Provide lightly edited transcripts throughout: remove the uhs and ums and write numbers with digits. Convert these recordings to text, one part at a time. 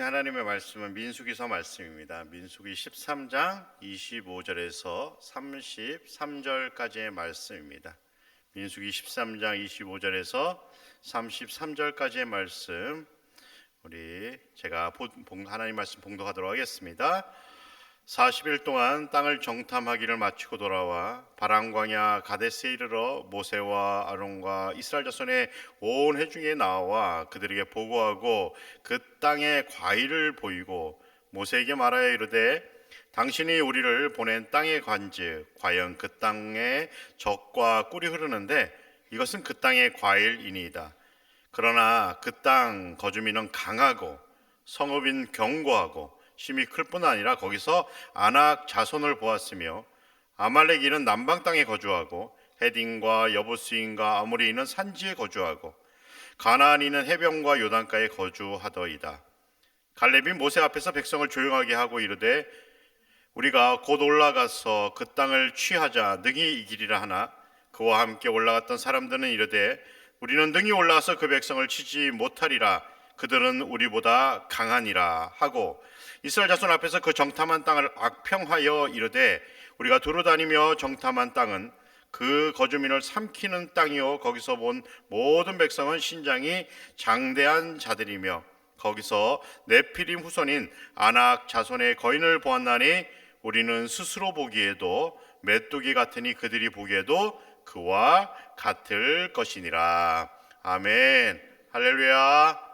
하나님의 말씀은 민수기서 말씀입니다. 민수기 13장 25절에서 33절까지의 말씀입니다. 민수기 13장 25절에서 33절까지의 말씀, 제가 하나님 말씀 봉독하도록 하겠습니다. 40일 동안 땅을 정탐하기를 마치고 돌아와 바람 광야 가데스에 이르러 모세와 아론과 이스라엘 자손의 온 회중에 나와 그들에게 보고하고 그 땅의 과일을 보이고 모세에게 말하여 이르되 당신이 우리를 보낸 땅에 관즉 과연 그 땅에 젖과 꿀이 흐르는데 이것은 그 땅의 과일이니이다. 그러나 그 땅 거주민은 강하고 성읍인 견고하고 힘이 클 뿐 아니라 거기서 아낙 자손을 보았으며 아말렉인은 남방 땅에 거주하고 헤딘과 여부스인과 아모리인은 산지에 거주하고 가나안인은 해변과 요단가에 거주하더이다. 갈렙이 모세 앞에서 백성을 조용하게 하고 이르되 우리가 곧 올라가서 그 땅을 취하자 능히 이기리라 하나 그와 함께 올라갔던 사람들은 이르되 우리는 능히 올라가서 그 백성을 치지 못하리라. 그들은 우리보다 강하니라 하고 이스라엘 자손 앞에서 그 정탐한 땅을 악평하여 이르되 우리가 두루 다니며 정탐한 땅은 그 거주민을 삼키는 땅이요 거기서 본 모든 백성은 신장이 장대한 자들이며 거기서 네피림 후손인 아낙 자손의 거인을 보았나니 우리는 스스로 보기에도 메뚜기 같으니 그들이 보기에도 그와 같을 것이니라. 아멘. 할렐루야.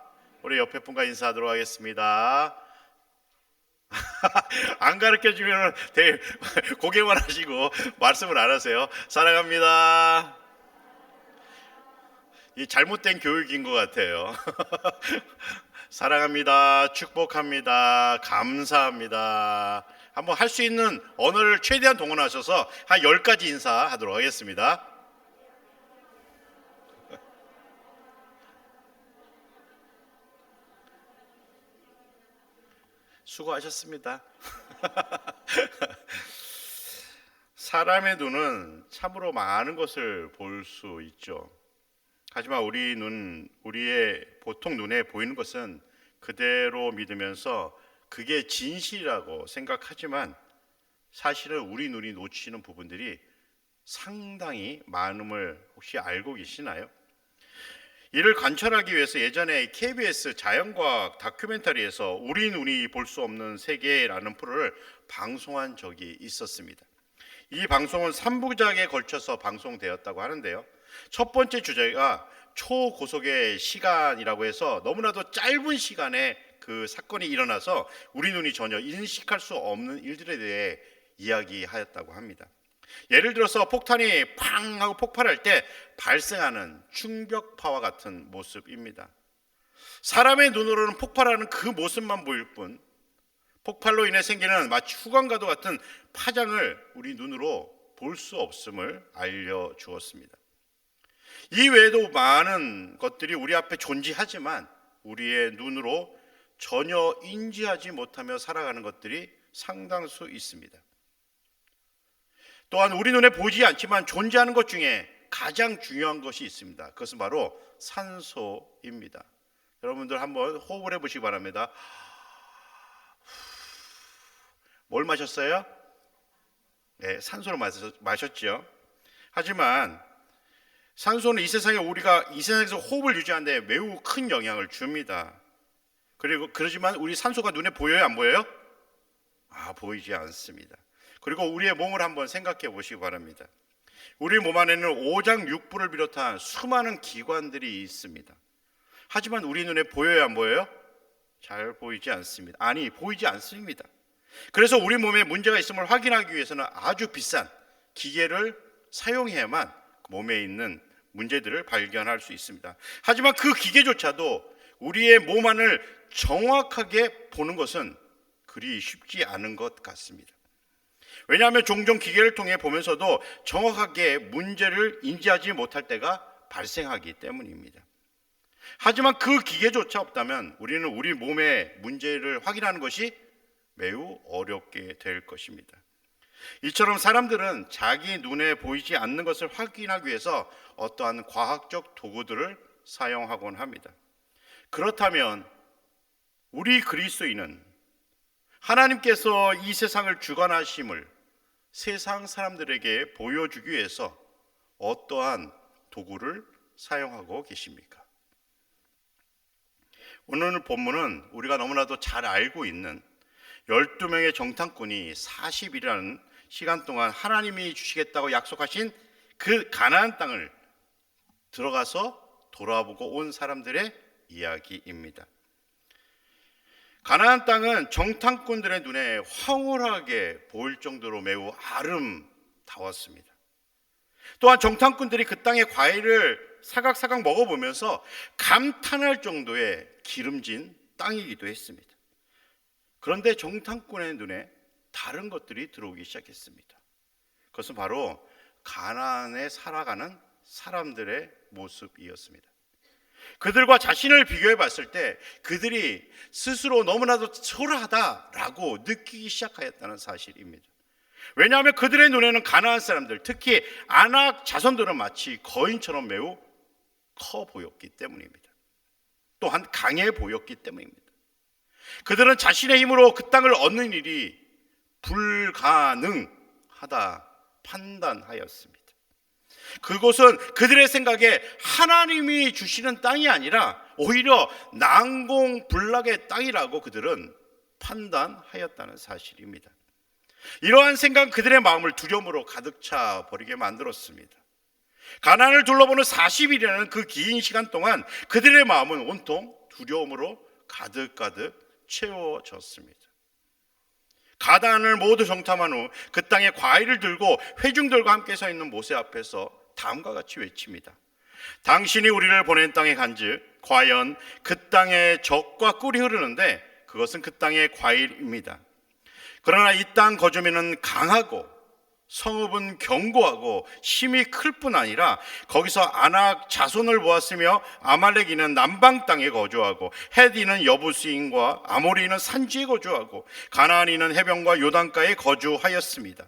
우리 옆에 분과 인사하도록 하겠습니다. 안 가르쳐주면 되게 고개만 하시고 말씀을 안 하세요. 사랑합니다. 이 잘못된 교육인 것 같아요. 사랑합니다. 축복합니다. 감사합니다. 한번 할 수 있는 언어를 최대한 동원하셔서 한 10가지 인사하도록 하겠습니다. 수고하셨습니다. 사람의 눈은 참으로 많은 것을 볼 수 있죠. 하지만 우리의 보통 눈에 보이는 것은 그대로 믿으면서 그게 진실이라고 생각하지만 사실은 우리 눈이 놓치는 부분들이 상당히 많음을 혹시 알고 계시나요? 이를 관찰하기 위해서 예전에 KBS 자연과학 다큐멘터리에서 우리 눈이 볼 수 없는 세계라는 프로를 방송한 적이 있었습니다. 이 방송은 3부작에 걸쳐서 방송되었다고 하는데요. 첫 번째 주제가 초고속의 시간이라고 해서 너무나도 짧은 시간에 그 사건이 일어나서 우리 눈이 전혀 인식할 수 없는 일들에 대해 이야기하였다고 합니다. 예를 들어서 폭탄이 팡 하고 폭발할 때 발생하는 충격파와 같은 모습입니다. 사람의 눈으로는 폭발하는 그 모습만 보일 뿐 폭발로 인해 생기는 마치 후광과도 같은 파장을 우리 눈으로 볼 수 없음을 알려주었습니다. 이 외에도 많은 것들이 우리 앞에 존재하지만 우리의 눈으로 전혀 인지하지 못하며 살아가는 것들이 상당수 있습니다. 또한 우리 눈에 보이지 않지만 존재하는 것 중에 가장 중요한 것이 있습니다. 그것은 바로 산소입니다. 여러분들 한번 호흡을 해보시기 바랍니다. 뭘 마셨어요? 네, 산소를 마셨죠. 하지만 산소는 우리가 이 세상에서 호흡을 유지하는 데 매우 큰 영향을 줍니다. 그러지만 우리 산소가 눈에 보여요, 안 보여요? 보이지 않습니다. 그리고 우리의 몸을 한번 생각해 보시기 바랍니다. 우리 몸 안에는 오장육부를 비롯한 수많은 기관들이 있습니다. 하지만 우리 눈에 보여요, 안 보여요? 잘 보이지 않습니다. 보이지 않습니다. 그래서 우리 몸에 문제가 있음을 확인하기 위해서는 아주 비싼 기계를 사용해야만 몸에 있는 문제들을 발견할 수 있습니다. 하지만 그 기계조차도 우리의 몸 안을 정확하게 보는 것은 그리 쉽지 않은 것 같습니다. 왜냐하면 종종 기계를 통해 보면서도 정확하게 문제를 인지하지 못할 때가 발생하기 때문입니다. 하지만 그 기계조차 없다면 우리는 우리 몸의 문제를 확인하는 것이 매우 어렵게 될 것입니다. 이처럼 사람들은 자기 눈에 보이지 않는 것을 확인하기 위해서 어떠한 과학적 도구들을 사용하곤 합니다. 그렇다면 우리 그리스도인은 하나님께서 이 세상을 주관하심을 세상 사람들에게 보여주기 위해서 어떠한 도구를 사용하고 계십니까? 오늘 본문은 우리가 너무나도 잘 알고 있는 12명의 정탐꾼이 40일이라는 시간 동안 하나님이 주시겠다고 약속하신 그 가나안 땅을 들어가서 돌아보고 온 사람들의 이야기입니다. 가나안 땅은 정탐꾼들의 눈에 황홀하게 보일 정도로 매우 아름다웠습니다. 또한 정탐꾼들이 그 땅의 과일을 사각사각 먹어보면서 감탄할 정도의 기름진 땅이기도 했습니다. 그런데 정탐꾼의 눈에 다른 것들이 들어오기 시작했습니다. 그것은 바로 가나안에 살아가는 사람들의 모습이었습니다. 그들과 자신을 비교해 봤을 때 그들이 스스로 너무나도 초라하다라고 느끼기 시작하였다는 사실입니다. 왜냐하면 그들의 눈에는 가나안 사람들, 특히 아낙 자손들은 마치 거인처럼 매우 커 보였기 때문입니다. 또한 강해 보였기 때문입니다. 그들은 자신의 힘으로 그 땅을 얻는 일이 불가능하다 판단하였습니다. 그곳은 그들의 생각에 하나님이 주시는 땅이 아니라 오히려 난공불락의 땅이라고 그들은 판단하였다는 사실입니다. 이러한 생각은 그들의 마음을 두려움으로 가득 차 버리게 만들었습니다. 가나안을 둘러보는 40일이라는 그 긴 시간 동안 그들의 마음은 온통 두려움으로 가득가득 채워졌습니다. 가나안을 모두 정탐한 후 그 땅에 과일을 들고 회중들과 함께 서 있는 모세 앞에서 다음과 같이 외칩니다. 당신이 우리를 보낸 땅에 간즉 과연 그 땅에 젖과 꿀이 흐르는데 그것은 그 땅의 과일입니다. 그러나 이 땅 거주민은 강하고 성읍은 견고하고 힘이 클 뿐 아니라 거기서 아낙 자손을 보았으며 아말렉인은 남방 땅에 거주하고 헷인은 여부스인과 아모리인은 산지에 거주하고 가나안인은 해변과 요단가에 거주하였습니다.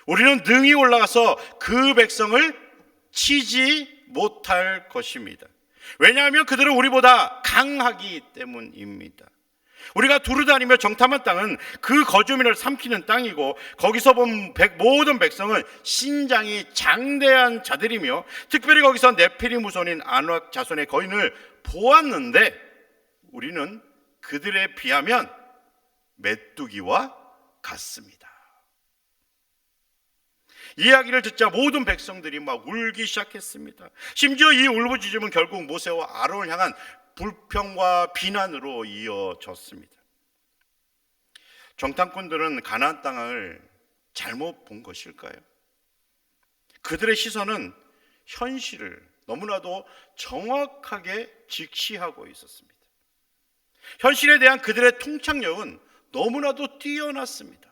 우리는 능히 올라가서 그 백성을 치지 못할 것입니다. 왜냐하면 그들은 우리보다 강하기 때문입니다. 우리가 두루다니며 정탐한 땅은 그 거주민을 삼키는 땅이고 거기서 본 모든 백성은 신장이 장대한 자들이며 특별히 거기서 네피림 후손인 아낙 자손의 거인을 보았는데 우리는 그들에 비하면 메뚜기와 같습니다. 이 이야기를 듣자 모든 백성들이 막 울기 시작했습니다. 심지어 이 울부짖음은 결국 모세와 아론을 향한 불평과 비난으로 이어졌습니다. 정탐꾼들은 가나안 땅을 잘못 본 것일까요? 그들의 시선은 현실을 너무나도 정확하게 직시하고 있었습니다. 현실에 대한 그들의 통찰력은 너무나도 뛰어났습니다.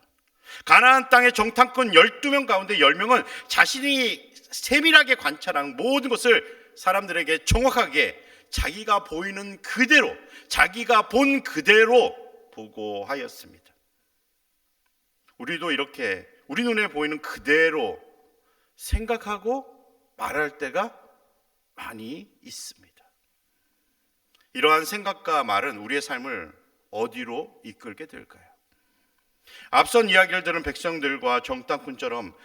가나안 땅의 정탐꾼 12명 가운데 10명은 자신이 세밀하게 관찰한 모든 것을 사람들에게 정확하게 자기가 보이는 그대로, 자기가 본 그대로 보고하였습니다. 우리도 이렇게 우리 눈에 보이는 그대로 생각하고 말할 때가 많이 있습니다. 이러한 생각과 말은 우리의 삶을 어디로 이끌게 될까요? 앞선 이야기를 들은 백성들과 정탐꾼처럼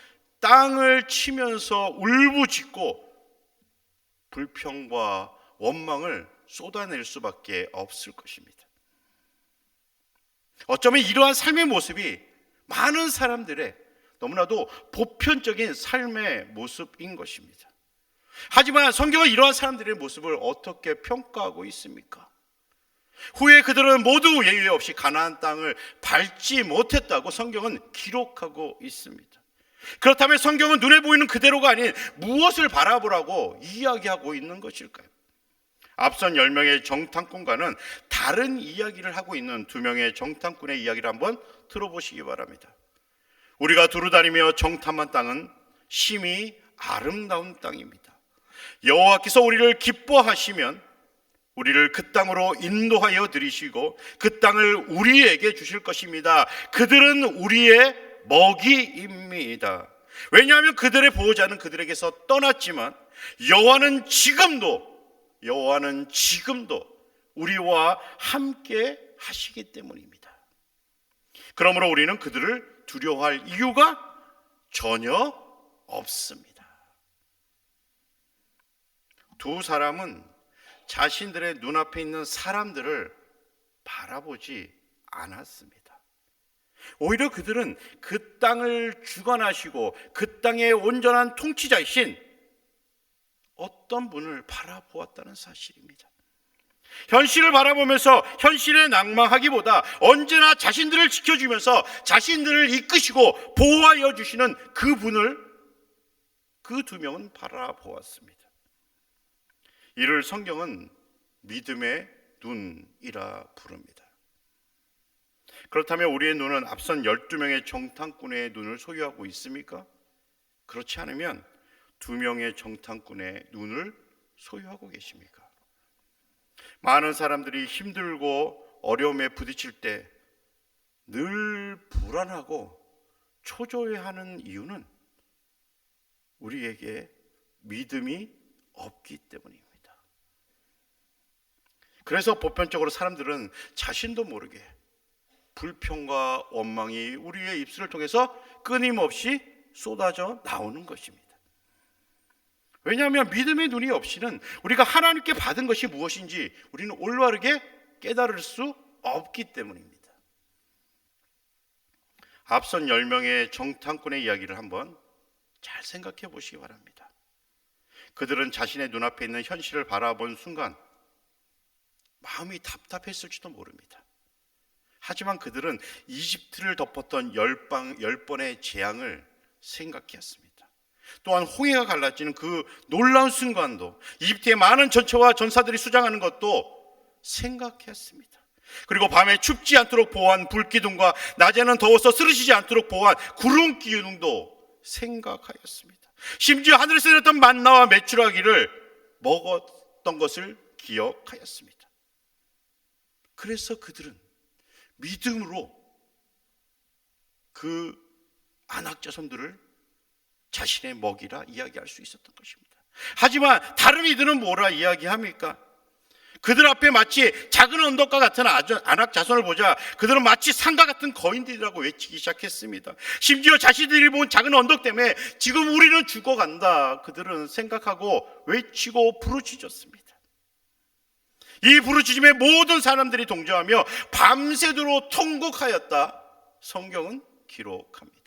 땅을 치면서 울부짖고 불평과 원망을 쏟아낼 수밖에 없을 것입니다. 어쩌면 이러한 삶의 모습이 많은 사람들의 너무나도 보편적인 삶의 모습인 것입니다. 하지만 성경은 이러한 사람들의 모습을 어떻게 평가하고 있습니까? 후에 그들은 모두 예외 없이 가나안 땅을 밟지 못했다고 성경은 기록하고 있습니다. 그렇다면 성경은 눈에 보이는 그대로가 아닌 무엇을 바라보라고 이야기하고 있는 것일까요? 앞선 10명의 정탐꾼과는 다른 이야기를 하고 있는 2명의 정탐꾼의 이야기를 한번 들어보시기 바랍니다. 우리가 두루다니며 정탐한 땅은 심히 아름다운 땅입니다. 여호와께서 우리를 기뻐하시면 우리를 그 땅으로 인도하여 들이시고 그 땅을 우리에게 주실 것입니다. 그들은 우리의 먹이입니다. 왜냐하면 그들의 보호자는 그들에게서 떠났지만 여호와는 지금도 우리와 함께 하시기 때문입니다. 그러므로 우리는 그들을 두려워할 이유가 전혀 없습니다. 두 사람은 자신들의 눈앞에 있는 사람들을 바라보지 않았습니다. 오히려 그들은 그 땅을 주관하시고 그 땅의 온전한 통치자이신 어떤 분을 바라보았다는 사실입니다. 현실을 바라보면서 현실에 낭망하기보다 언제나 자신들을 지켜주면서 자신들을 이끄시고 보호하여 주시는 그 분을 그 두 명은 바라보았습니다. 이를 성경은 믿음의 눈이라 부릅니다. 그렇다면 우리의 눈은 앞선 12명의 정탐꾼의 눈을 소유하고 있습니까? 그렇지 않으면 2명의 정탐꾼의 눈을 소유하고 계십니까? 많은 사람들이 힘들고 어려움에 부딪힐 때 늘 불안하고 초조해하는 이유는 우리에게 믿음이 없기 때문입니다. 그래서 보편적으로 사람들은 자신도 모르게 불평과 원망이 우리의 입술을 통해서 끊임없이 쏟아져 나오는 것입니다. 왜냐하면 믿음의 눈이 없이는 우리가 하나님께 받은 것이 무엇인지 우리는 올바르게 깨달을 수 없기 때문입니다. 앞선 10명의 정탐꾼의 이야기를 한번 잘 생각해 보시기 바랍니다. 그들은 자신의 눈앞에 있는 현실을 바라본 순간 마음이 답답했을지도 모릅니다. 하지만 그들은 이집트를 덮었던 10번의 재앙을 생각했습니다. 또한 홍해가 갈라지는 그 놀라운 순간도, 이집트의 많은 전차와 전사들이 수장하는 것도 생각했습니다. 그리고 밤에 춥지 않도록 보호한 불기둥과 낮에는 더워서 쓰러지지 않도록 보호한 구름 기둥도 생각하였습니다. 심지어 하늘에서 내렸던 만나와 메추라기를 먹었던 것을 기억하였습니다. 그래서 그들은 믿음으로 그 안악자손들을 자신의 먹이라 이야기할 수 있었던 것입니다. 하지만 다른 이들은 뭐라 이야기합니까? 그들 앞에 마치 작은 언덕과 같은 안악자손을 보자 그들은 마치 산과 같은 거인들이라고 외치기 시작했습니다. 심지어 자신들이 본 작은 언덕 때문에 지금 우리는 죽어간다 그들은 생각하고 외치고 부르짖었습니다. 이 부르짖음에 모든 사람들이 동조하며 밤새도록 통곡하였다 성경은 기록합니다.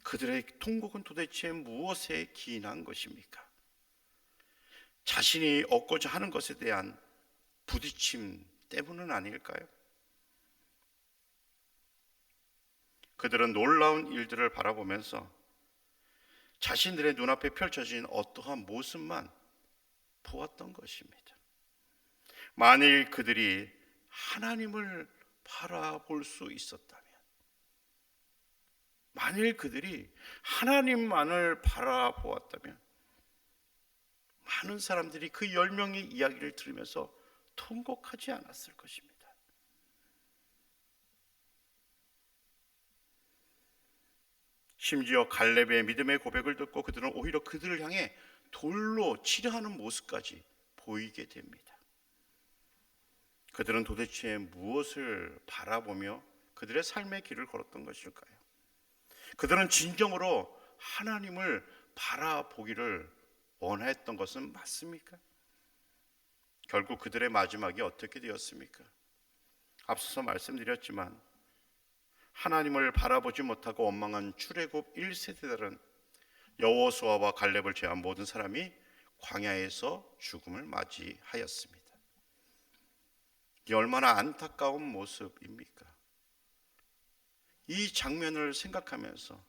그들의 통곡은 도대체 무엇에 기인한 것입니까? 자신이 얻고자 하는 것에 대한 부딪힘 때문은 아닐까요? 그들은 놀라운 일들을 바라보면서 자신들의 눈앞에 펼쳐진 어떠한 모습만 보았던 것입니다. 만일 그들이 하나님을 바라볼 수 있었다면, 만일 그들이 하나님만을 바라보았다면 많은 사람들이 그 10명의 이야기를 들으면서 통곡하지 않았을 것입니다. 심지어 갈렙의 믿음의 고백을 듣고 그들은 오히려 그들을 향해 돌로 치려하는 모습까지 보이게 됩니다. 그들은 도대체 무엇을 바라보며 그들의 삶의 길을 걸었던 것일까요? 그들은 진정으로 하나님을 바라보기를 원했던 것은 맞습니까? 결국 그들의 마지막이 어떻게 되었습니까? 앞서서 말씀드렸지만 하나님을 바라보지 못하고 원망한 출애굽 1세대들은 여호수아와 갈렙을 제외한 모든 사람이 광야에서 죽음을 맞이하였습니다. 이 얼마나 안타까운 모습입니까? 이 장면을 생각하면서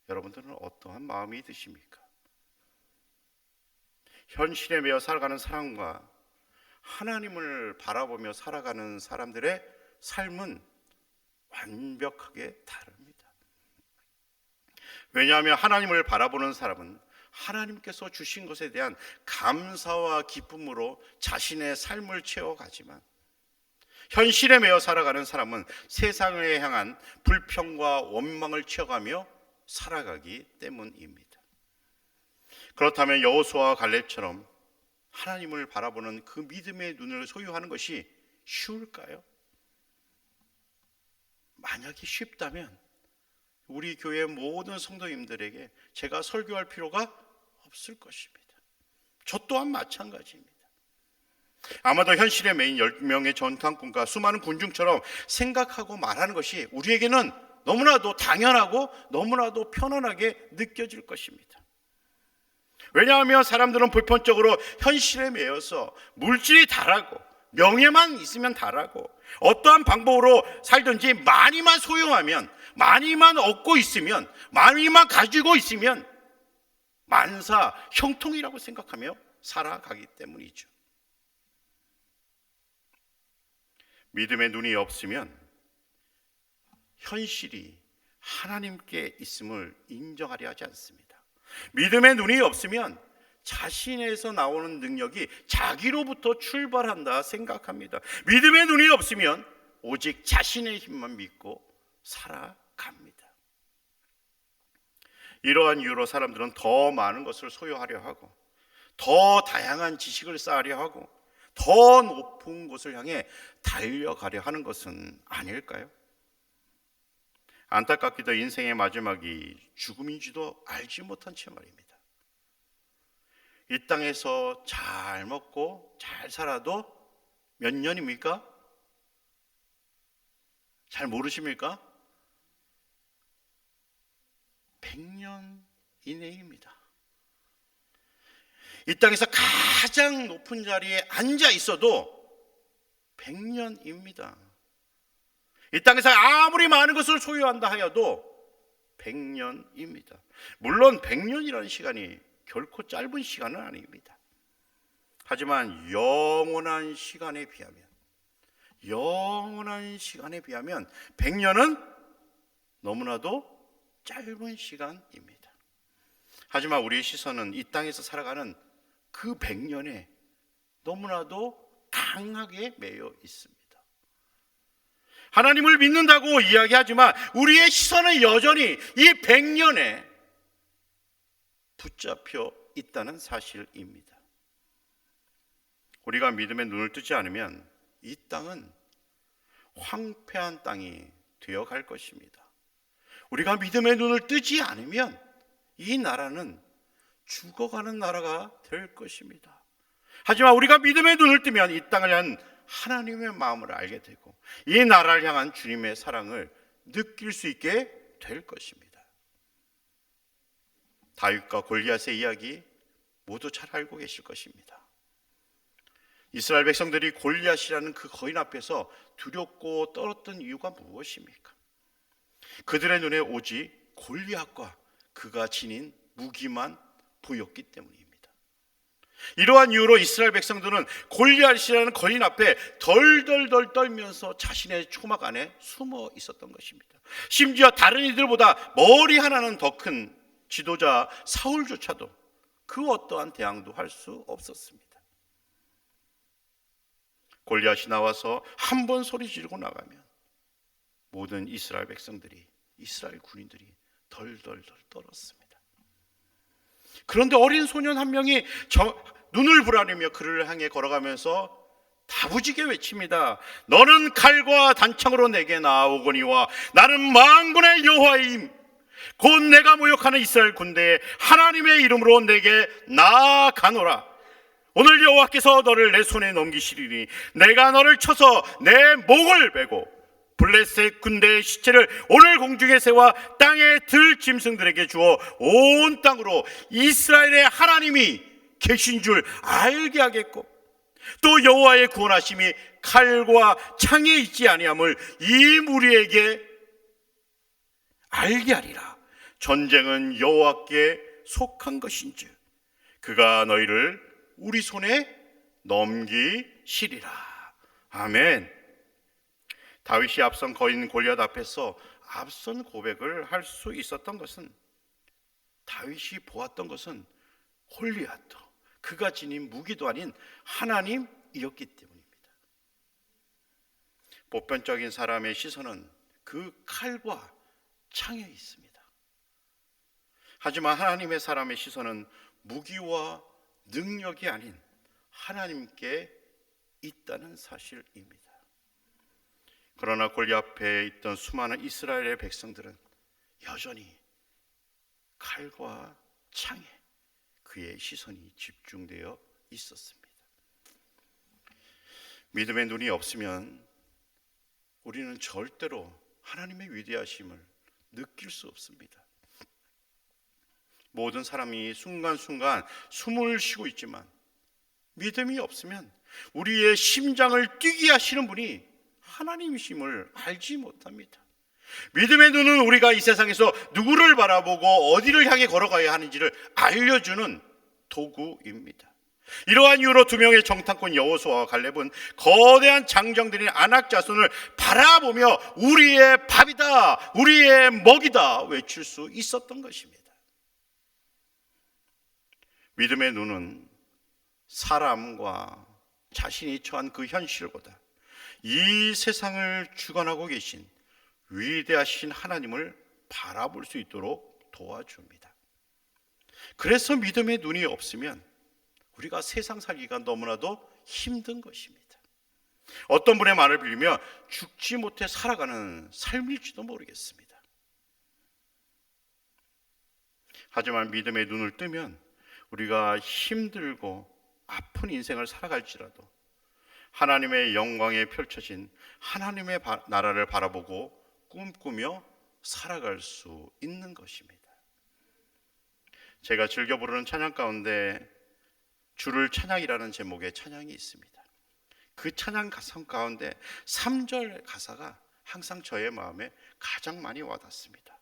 여러분들은 어떠한 마음이 드십니까? 현실에 매여 살아가는 사람과 하나님을 바라보며 살아가는 사람들의 삶은 완벽하게 다릅니다. 왜냐하면 하나님을 바라보는 사람은 하나님께서 주신 것에 대한 감사와 기쁨으로 자신의 삶을 채워가지만 현실에 매여 살아가는 사람은 세상을 향한 불평과 원망을 채워가며 살아가기 때문입니다. 그렇다면 여호수아와 갈렙처럼 하나님을 바라보는 그 믿음의 눈을 소유하는 것이 쉬울까요? 만약에 쉽다면 우리 교회 모든 성도님들에게 제가 설교할 필요가 없을 것입니다. 저 또한 마찬가지입니다. 아마도 현실의 메인 10명의 전탄꾼과 수많은 군중처럼 생각하고 말하는 것이 우리에게는 너무나도 당연하고 너무나도 편안하게 느껴질 것입니다. 왜냐하면 사람들은 보편적으로 현실에 매여서 물질이 다라고 명예만 있으면 다라고 어떠한 방법으로 살든지 많이만 소유하면, 많이만 얻고 있으면, 많이만 가지고 있으면 만사 형통이라고 생각하며 살아가기 때문이죠. 믿음의 눈이 없으면 현실이 하나님께 있음을 인정하려 하지 않습니다. 믿음의 눈이 없으면 자신에서 나오는 능력이 자기로부터 출발한다 생각합니다. 믿음의 눈이 없으면 오직 자신의 힘만 믿고 살아갑니다. 이러한 이유로 사람들은 더 많은 것을 소유하려 하고, 더 다양한 지식을 쌓으려 하고, 더 높은 곳을 향해 달려가려 하는 것은 아닐까요? 안타깝게도 인생의 마지막이 죽음인지도 알지 못한 채 말입니다. 이 땅에서 잘 먹고 잘 살아도 몇 년입니까? 잘 모르십니까? 100년 이내입니다. 이 땅에서 가장 높은 자리에 앉아 있어도 100년입니다. 이 땅에서 아무리 많은 것을 소유한다 하여도 100년입니다. 물론 100년이라는 시간이 결코 짧은 시간은 아닙니다. 하지만 영원한 시간에 비하면 100년은 너무나도 짧은 시간입니다. 하지만 우리의 시선은 이 땅에서 살아가는 그 100년에 너무나도 강하게 매여 있습니다. 하나님을 믿는다고 이야기하지만 우리의 시선은 여전히 이 100년에 붙잡혀 있다는 사실입니다. 우리가 믿음의 눈을 뜨지 않으면 이 땅은 황폐한 땅이 되어갈 것입니다. 우리가 믿음의 눈을 뜨지 않으면 이 나라는 죽어가는 나라가 될 것입니다. 하지만 우리가 믿음의 눈을 뜨면 이 땅을 향한 하나님의 마음을 알게 되고 이 나라를 향한 주님의 사랑을 느낄 수 있게 될 것입니다. 다윗과 골리앗의 이야기 모두 잘 알고 계실 것입니다. 이스라엘 백성들이 골리앗이라는 그 거인 앞에서 두렵고 떨었던 이유가 무엇입니까? 그들의 눈에 오직 골리앗과 그가 지닌 무기만 보였기 때문입니다. 이러한 이유로 이스라엘 백성들은 골리앗이라는 거인 앞에 덜덜덜 떨면서 자신의 초막 안에 숨어 있었던 것입니다. 심지어 다른 이들보다 머리 하나는 더 큰 지도자 사울조차도 그 어떠한 대항도 할 수 없었습니다. 골리앗이 나와서 한 번 소리 지르고 나가면 모든 이스라엘 백성들이, 이스라엘 군인들이 덜덜덜 떨었습니다. 그런데 어린 소년 한 명이 눈을 부라리며 그를 향해 걸어가면서 다부지게 외칩니다. 너는 칼과 단창으로 내게 나아오거니와 나는 만군의 여호와의 힘 곧 내가 모욕하는 이스라엘 군대에 하나님의 이름으로 내게 나아가노라. 오늘 여호와께서 너를 내 손에 넘기시리니 내가 너를 쳐서 내 목을 베고 블레셋 군대의 시체를 오늘 공중에 세워 땅의 들짐승들에게 주어 온 땅으로 이스라엘의 하나님이 계신 줄 알게 하겠고 또 여호와의 구원하심이 칼과 창에 있지 아니함을 이 무리에게 알게 하리라. 전쟁은 여호와께 속한 것인즉 그가 너희를 우리 손에 넘기시리라. 아멘. 다윗이 앞선 거인 골리앗 앞에서 앞선 고백을 할 수 있었던 것은 다윗이 보았던 것은 골리앗도 그가 지닌 무기도 아닌 하나님이었기 때문입니다. 보편적인 사람의 시선은 그 칼과 창에 있습니다. 하지만 하나님의 사람의 시선은 무기와 능력이 아닌 하나님께 있다는 사실입니다. 그러나 골리앗에 있던 수많은 이스라엘의 백성들은 여전히 칼과 창에 그의 시선이 집중되어 있었습니다. 믿음의 눈이 없으면 우리는 절대로 하나님의 위대하심을 느낄 수 없습니다. 모든 사람이 순간순간 숨을 쉬고 있지만 믿음이 없으면 우리의 심장을 뛰게 하시는 분이 하나님이심을 알지 못합니다. 믿음의 눈은 우리가 이 세상에서 누구를 바라보고 어디를 향해 걸어가야 하는지를 알려주는 도구입니다. 이러한 이유로 두 명의 정탐꾼 여호수아와 갈렙은 거대한 장정들인 아낙 자손을 바라보며 우리의 밥이다, 우리의 먹이다 외칠 수 있었던 것입니다. 믿음의 눈은 사람과 자신이 처한 그 현실보다 이 세상을 주관하고 계신 위대하신 하나님을 바라볼 수 있도록 도와줍니다. 그래서 믿음의 눈이 없으면 우리가 세상 살기가 너무나도 힘든 것입니다. 어떤 분의 말을 빌리며 죽지 못해 살아가는 삶일지도 모르겠습니다. 하지만 믿음의 눈을 뜨면 우리가 힘들고 아픈 인생을 살아갈지라도 하나님의 영광에 펼쳐진 하나님의 나라를 바라보고 꿈꾸며 살아갈 수 있는 것입니다. 제가 즐겨 부르는 찬양 가운데 주를 찬양이라는 제목의 찬양이 있습니다. 그 찬양 가사 가운데 3절 가사가 항상 저의 마음에 가장 많이 와닿습니다.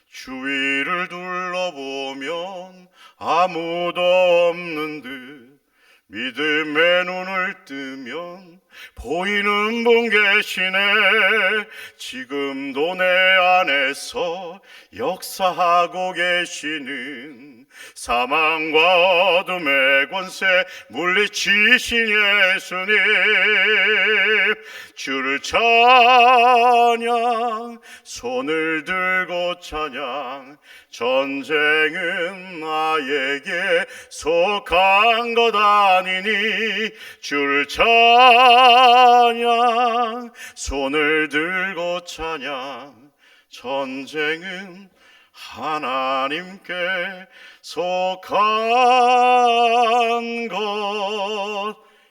주위를 둘러보면 아무도 없는 듯 믿음의 눈을 뜨면 보이는 분 계시네. 지금도 내 안에서 역사하고 계시는 사망과 어둠의 권세 물리치신 예수님, 주를 찬양, 손을 들고 찬양. 전쟁은 나에게 속한 것 아니니 주를 찬양, 손을 들고 찬양. 전쟁은 하나님께 속한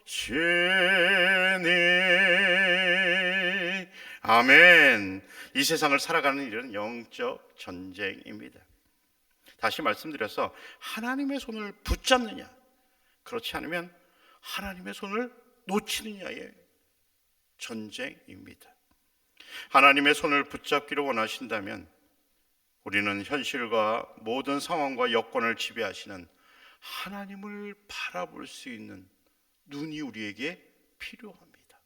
것이니. 아멘. 이 세상을 살아가는 일은 영적 전쟁입니다. 다시 말씀드려서 하나님의 손을 붙잡느냐, 그렇지 않으면 하나님의 손을 놓치느냐의 전쟁입니다. 하나님의 손을 붙잡기를 원하신다면 우리는 현실과 모든 상황과 여건을 지배하시는 하나님을 바라볼 수 있는 눈이 우리에게 필요합니다.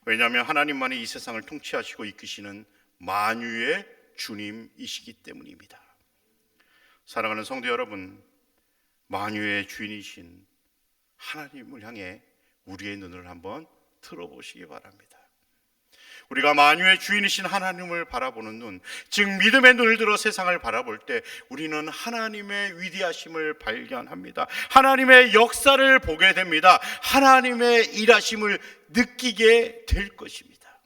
왜냐하면 하나님만이 이 세상을 통치하시고 이끄시는 만유의 주님이시기 때문입니다. 사랑하는 성도 여러분, 만유의 주인이신 하나님을 향해 우리의 눈을 한번 들어보시기 바랍니다. 우리가 만유의 주인이신 하나님을 바라보는 눈, 즉 믿음의 눈을 들어 세상을 바라볼 때 우리는 하나님의 위대하심을 발견합니다. 하나님의 역사를 보게 됩니다. 하나님의 일하심을 느끼게 될 것입니다.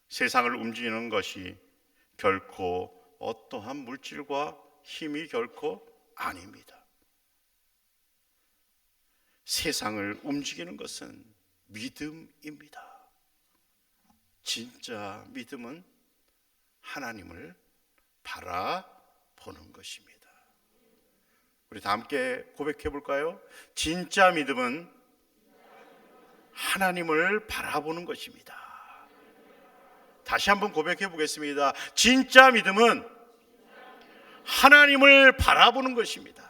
세상을 움직이는 것이 결코 어떠한 물질과 힘이 결코 아닙니다. 세상을 움직이는 것은 믿음입니다. 진짜 믿음은 하나님을 바라보는 것입니다. 우리 다 함께 고백해 볼까요? 진짜 믿음은 하나님을 바라보는 것입니다. 다시 한번 고백해 보겠습니다. 진짜 믿음은 하나님을 바라보는 것입니다.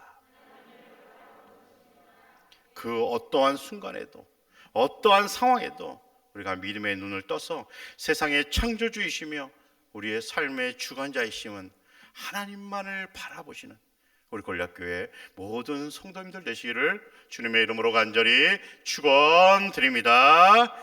그 어떠한 순간에도, 어떠한 상황에도 우리가 믿음의 눈을 떠서 세상의 창조주이시며 우리의 삶의 주관자이심은 하나님만을 바라보시는 우리 골략교회 모든 성도님들 되시기를 주님의 이름으로 간절히 축원드립니다.